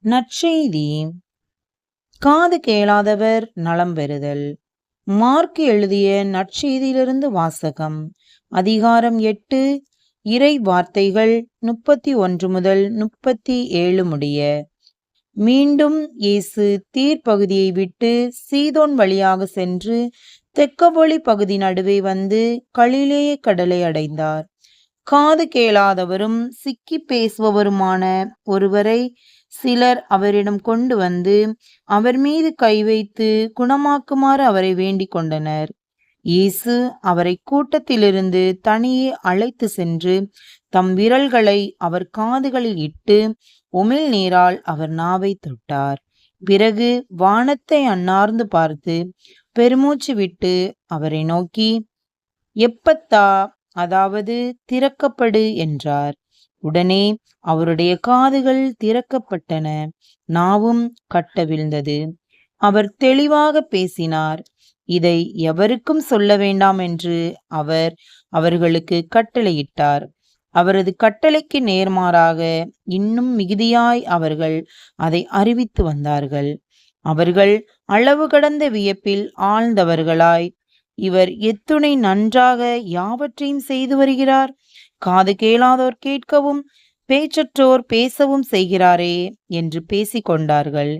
நற்செய்தி. காது கேளாதவர் நலம் பெறுதல். மார்க் எழுதிய நற்செய்தியிலிருந்து வாசகம். அதிகாரம் 8, இறை வார்த்தைகள் 31 முதல் 37 முடிய. மீண்டும் இயேசு தீர் பகுதியை விட்டு சீதோன் வழியாக சென்று தெக்கப்பொலி பகுதி நடுவே வந்து கலிலேய கடலை அடைந்தார். காது கேளாதவரும் சிக்கி பேசுபவருமான ஒருவரை சிலர் அவரிடம் கொண்டு வந்து அவர் மீது கை வைத்து குணமாக்குமாறு அவரை வேண்டிக் கொண்டனர். இயேசு அவரை கூட்டத்திலிருந்து தனியே அழைத்து சென்று தம் விரல்களை அவர் காதுகளில் இட்டு உமிழ் நீரால் அவர் நாவை தொட்டார். பிறகு வானத்தை அண்ணார்ந்து பார்த்து பெருமூச்சு விட்டு அவரை நோக்கி, எப்பத்தா, அதாவது திறக்கப்படு என்றார். உடனே அவருடைய காதுகள் திறக்கப்பட்டன, நாவும் கட்டவிழ்ந்தது. அவர் தெளிவாக பேசினார். இதை எவருக்கும் சொல்ல வேண்டாம் என்று அவர் அவர்களுக்கு கட்டளையிட்டார். அவரது கட்டளைக்கு நேர்மாறாக இன்னும் மிகுதியாய் அவர்கள் அதை அறிவித்து வந்தார்கள். அவர்கள் அளவு கடந்த வியப்பில் ஆழ்ந்தவர்களாய், இவர் எத்துணை நன்றாக யாவற்றையும் செய்து வருகிறார்! காது கேளாதோர் கேட்கவும் பேச்சற்றோர் பேசவும் செய்கிறாரே என்று பேசிக்கொண்டார்கள்.